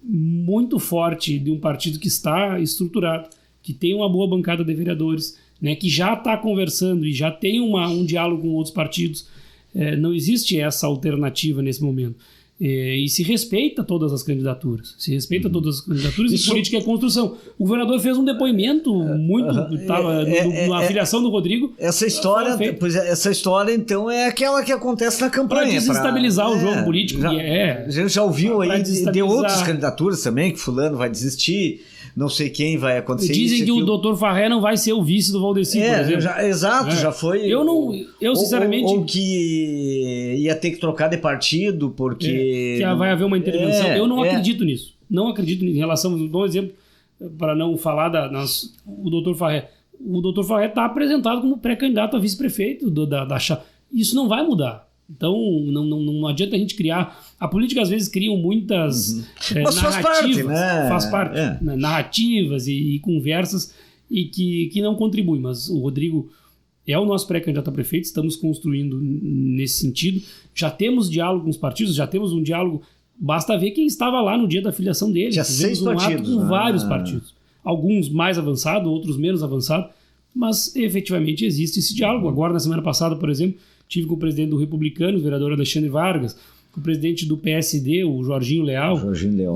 muito forte de um partido que está estruturado, que tem uma boa bancada de vereadores, né, que já está conversando e já tem um diálogo com outros partidos. Não existe essa alternativa nesse momento. E se respeita todas as candidaturas. E política é construção. O governador fez um depoimento muito... na afiliação do Rodrigo. Essa história, então, é aquela que acontece na campanha. Para desestabilizar o jogo político. A gente já ouviu aí de outras candidaturas também, que fulano vai desistir, não sei quem vai acontecer. Dizem que o Dr. Farré não vai ser o vice do Valdeci, por exemplo. Já foi. Eu sinceramente... Ou que ia ter que trocar de partido, porque... que vai haver uma intervenção. Eu não acredito nisso. Não acredito em relação... Dou um exemplo, para não falar o Dr. Farré. O Dr. Farré está apresentado como pré-candidato a vice-prefeito da chapa. Isso não vai mudar. Então, não adianta a gente criar... A política, às vezes, criam muitas narrativas. Faz parte, né? Narrativas e conversas e que não contribuem. Mas o Rodrigo é o nosso pré-candidato a prefeito, estamos construindo nesse sentido. Já temos diálogo com os partidos, já temos um diálogo... Basta ver quem estava lá no dia da filiação dele. Tinha 6 partidos. Com vários partidos. Alguns mais avançados, outros menos avançados. Mas, efetivamente, existe esse diálogo. Agora, na semana passada, por exemplo, tive com o presidente do Republicano, o vereador Alexandre Vargas, com o presidente do PSD, o Jorginho Leal.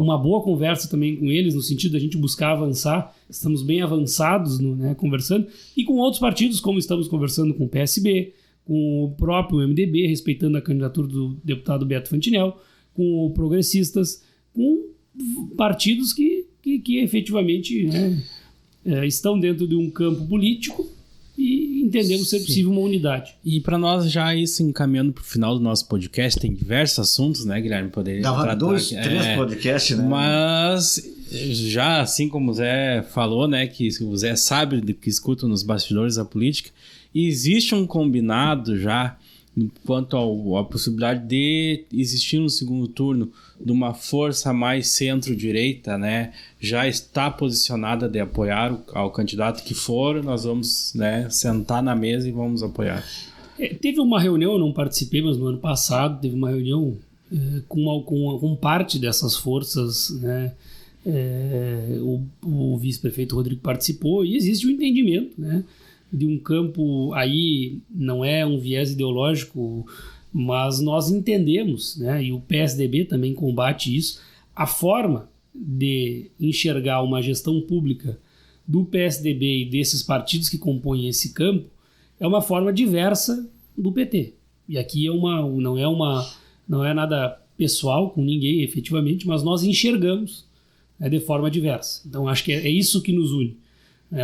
Uma boa conversa também com eles, no sentido de a gente buscar avançar. Estamos bem avançados, conversando. E com outros partidos, como estamos conversando com o PSB, com o próprio MDB, respeitando a candidatura do deputado Beto Fantinel, com progressistas, com partidos que efetivamente estão dentro de um campo político e entendemos ser possível uma unidade. E para nós já isso encaminhando para o final do nosso podcast, tem diversos assuntos, né, Guilherme? Dava 2, 3 podcasts, né? Mas já assim como o Zé falou, né, que o Zé sabe do que escuta nos bastidores da política, existe um combinado já quanto à possibilidade de existir no segundo turno de uma força mais centro-direita, né, já está posicionada de apoiar ao candidato que for, nós vamos, né, sentar na mesa e vamos apoiar. Teve uma reunião, eu não participei, mas no ano passado teve uma reunião com parte dessas forças, né, o vice-prefeito Rodrigo participou e existe um entendimento, né, de um campo aí, não é um viés ideológico, mas nós entendemos, né, e o PSDB também combate isso, a forma de enxergar uma gestão pública do PSDB e desses partidos que compõem esse campo é uma forma diversa do PT. E aqui não é nada pessoal com ninguém, efetivamente, mas nós enxergamos, né, de forma diversa. Então acho que é isso que nos une.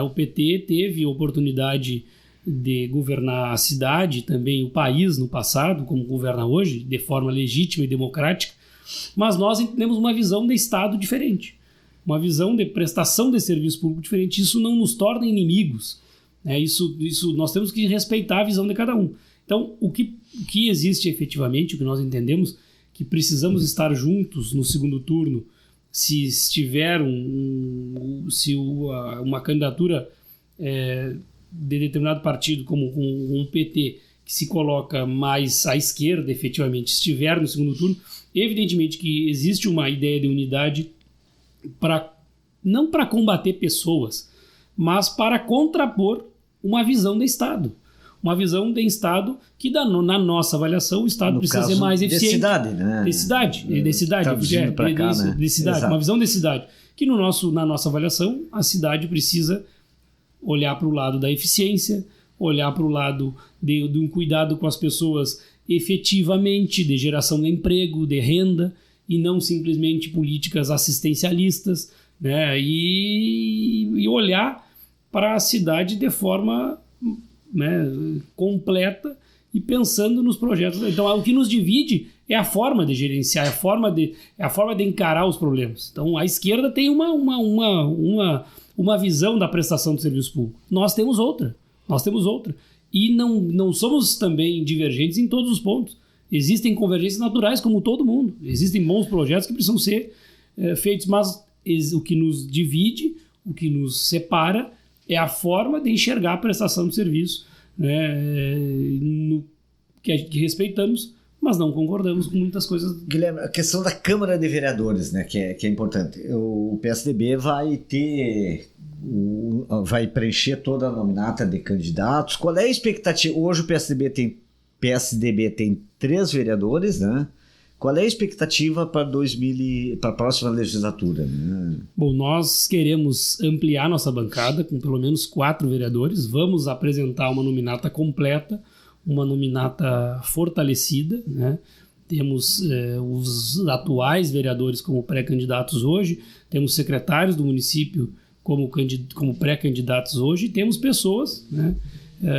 O PT teve a oportunidade de governar a cidade, também o país no passado, como governa hoje, de forma legítima e democrática, mas nós temos uma visão de Estado diferente, uma visão de prestação de serviço público diferente. Isso não nos torna inimigos, né? Isso nós temos que respeitar a visão de cada um. Então, o que existe efetivamente, o que nós entendemos, que precisamos estar juntos no segundo turno, se estiver uma candidatura de determinado partido, como um PT, que se coloca mais à esquerda, efetivamente, estiver no segundo turno, evidentemente que existe uma ideia de unidade não para combater pessoas, mas para contrapor uma visão de Estado. Uma visão de Estado que, na nossa avaliação, o Estado precisa ser mais eficiente. De cidade, né? De cidade. Tá vindo pra cá, né? De cidade. Exato. Uma visão de cidade. Que na nossa avaliação, a cidade precisa olhar para o lado da eficiência, olhar para o lado de um cuidado com as pessoas efetivamente, de geração de emprego, de renda, e não simplesmente políticas assistencialistas, né? E olhar para a cidade de forma, né, completa e pensando nos projetos. Então, o que nos divide é a forma de gerenciar, é a forma de encarar os problemas. Então, a esquerda tem uma visão da prestação de serviço público. Nós temos outra. E não somos também divergentes em todos os pontos. Existem convergências naturais, como todo mundo. Existem bons projetos que precisam ser feitos, mas o que nos divide, o que nos separa, é a forma de enxergar a prestação de serviço, né, que respeitamos, mas não concordamos com muitas coisas. Guilherme, a questão da Câmara de Vereadores, né, que é importante. O PSDB vai preencher toda a nominata de candidatos. Qual é a expectativa? Hoje o PSDB tem 3 vereadores, né? Qual é a expectativa para a próxima legislatura? Né? Bom, nós queremos ampliar nossa bancada com pelo menos 4 vereadores. Vamos apresentar uma nominata completa, uma nominata fortalecida, né? Temos os atuais vereadores como pré-candidatos hoje, temos secretários do município como pré-candidatos hoje, e temos pessoas, né,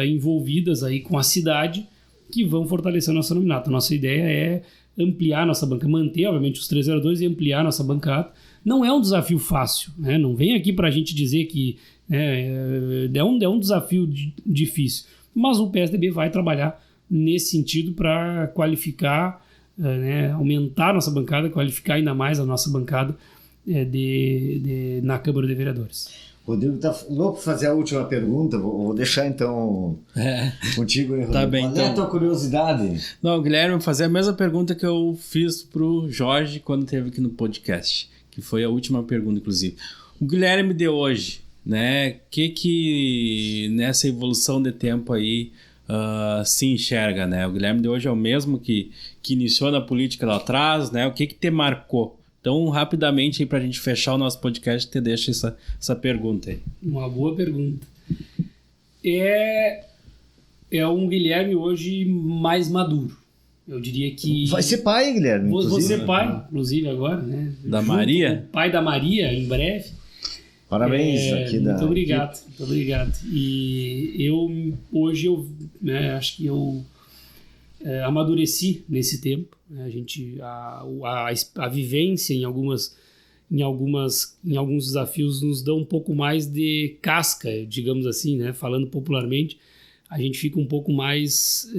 envolvidas aí com a cidade que vão fortalecer a nossa nominata. Nossa ideia é ampliar nossa bancada, manter, obviamente, os 3 vereadores e ampliar nossa bancada. Não é um desafio fácil, né? Não vem aqui para a gente dizer que é um desafio difícil, mas o PSDB vai trabalhar nesse sentido para qualificar, aumentar a nossa bancada, qualificar ainda mais a nossa bancada na Câmara de Vereadores. Rodrigo está louco para fazer a última pergunta. Vou deixar então contigo aí, Rodrigo. Tá bem, Qual então. é a tua curiosidade? Não, Guilherme, vou fazer a mesma pergunta que eu fiz pro Jorge quando esteve aqui no podcast, que foi a última pergunta, inclusive. O Guilherme de hoje, né? Que nessa evolução de tempo aí se enxerga, né? O Guilherme de hoje é o mesmo que iniciou na política lá atrás, né? O que te marcou? Então, rapidamente, para a gente fechar o nosso podcast, te deixa essa pergunta aí. Uma boa pergunta. É um Guilherme hoje mais maduro. Eu diria que... Vai ser pai, Guilherme. Vou ser pai, inclusive, agora, né? Da Maria? Pai da Maria, em breve. Parabéns Muito obrigado. E hoje eu acho que eu amadureci nesse tempo. A vivência em alguns desafios nos dá um pouco mais de casca, digamos assim, né? Falando popularmente, a gente fica um pouco mais...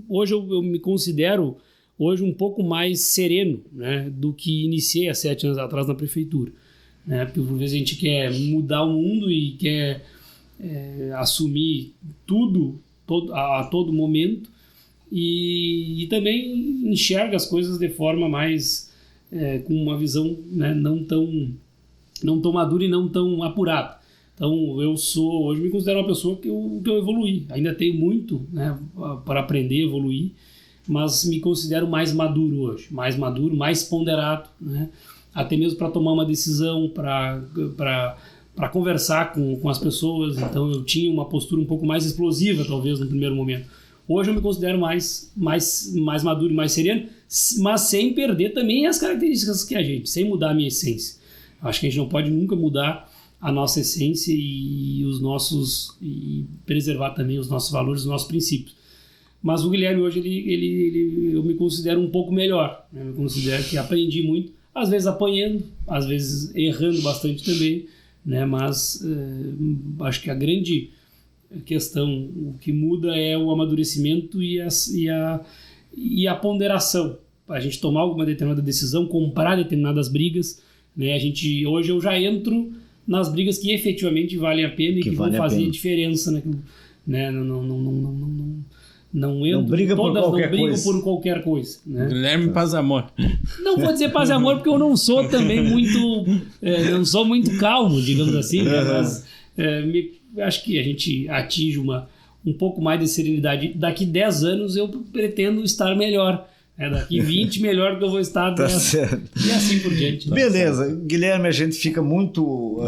hoje eu me considero hoje um pouco mais sereno, né, do que iniciei há 7 anos atrás na prefeitura, né? Porque por vezes a gente quer mudar o mundo e quer assumir tudo a todo momento, e também enxerga as coisas de forma mais com uma visão, né, não tão madura e não tão apurada. Então hoje me considero uma pessoa que eu evoluí, ainda tenho muito, né, para aprender, evoluir, mas me considero mais maduro hoje, mais ponderado, né, até mesmo para tomar uma decisão, para conversar com as pessoas. Então eu tinha uma postura um pouco mais explosiva, talvez, no primeiro momento. Hoje eu me considero mais maduro e mais sereno, mas sem perder também as características que a gente, sem mudar a minha essência. Acho que a gente não pode nunca mudar a nossa essência e preservar também os nossos valores, os nossos princípios. Mas o Guilherme hoje, eu me considero um pouco melhor, né? Eu considero que aprendi muito, às vezes apanhando, às vezes errando bastante também, né? Mas acho que a grande questão, o que muda é o amadurecimento e a ponderação. A gente tomar alguma determinada decisão, comprar determinadas brigas, né? Hoje eu já entro nas brigas que efetivamente valem a pena e que vão fazer diferença, né? Não brigo por qualquer coisa. Né? Guilherme Paz Amor. Não vou dizer paz e amor porque eu não sou também não sou muito calmo, digamos assim, né? Mas acho que a gente atinge um pouco mais de serenidade. Daqui 10 anos eu pretendo estar melhor, Daqui 20 melhor do que eu vou estar. Tá certo. E assim por diante. Beleza. Guilherme, a gente fica muito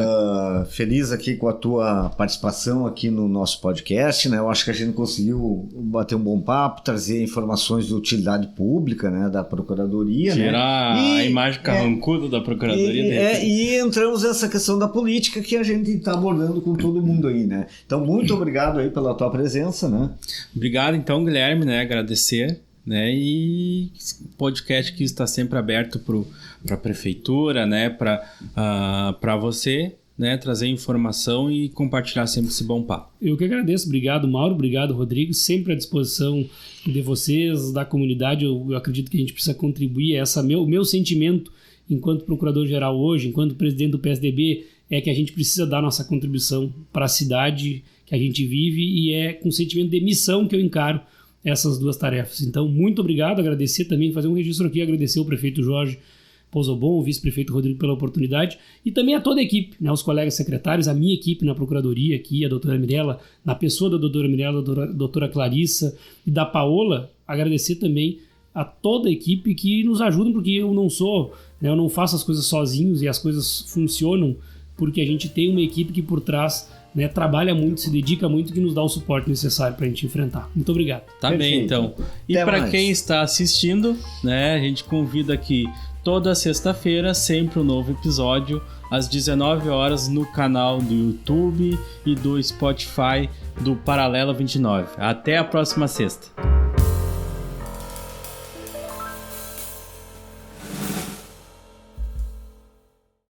feliz aqui com a tua participação aqui no nosso podcast, né? Eu acho que a gente conseguiu bater um bom papo, trazer informações de utilidade pública, né? Da Procuradoria, tirar a imagem carrancuda da Procuradoria. E entramos nessa questão da política que a gente está abordando com todo mundo aí, né? Então, muito obrigado aí pela tua presença, né? Obrigado, então, Guilherme, né? Agradecer. Né, e o podcast que está sempre aberto para a prefeitura, né, para você, né, trazer informação e compartilhar sempre esse bom papo. Eu que agradeço, obrigado Mauro, obrigado Rodrigo, sempre à disposição de vocês, da comunidade. Eu acredito que a gente precisa contribuir. O meu sentimento enquanto procurador-geral hoje, enquanto presidente do PSDB, é que a gente precisa dar nossa contribuição para a cidade que a gente vive, e é com sentimento de missão que eu encaro essas duas tarefas. Então, muito obrigado, agradecer também, fazer um registro aqui, agradecer o prefeito Jorge Pozzobon, o vice-prefeito Rodrigo pela oportunidade, e também a toda a equipe, né, os colegas secretários, a minha equipe na Procuradoria aqui, a doutora Mirella, na pessoa da doutora Mirella, a doutora Clarissa e da Paola, agradecer também a toda a equipe que nos ajudam, porque eu não faço as coisas sozinhos, e as coisas funcionam porque a gente tem uma equipe que por trás, né, trabalha muito, se dedica muito, que nos dá o suporte necessário para a gente enfrentar. Muito obrigado. Tá bem, então. E para quem está assistindo, né, a gente convida aqui toda sexta-feira, sempre um novo episódio, às 19 horas, no canal do YouTube e do Spotify do Paralelo 29. Até a próxima sexta.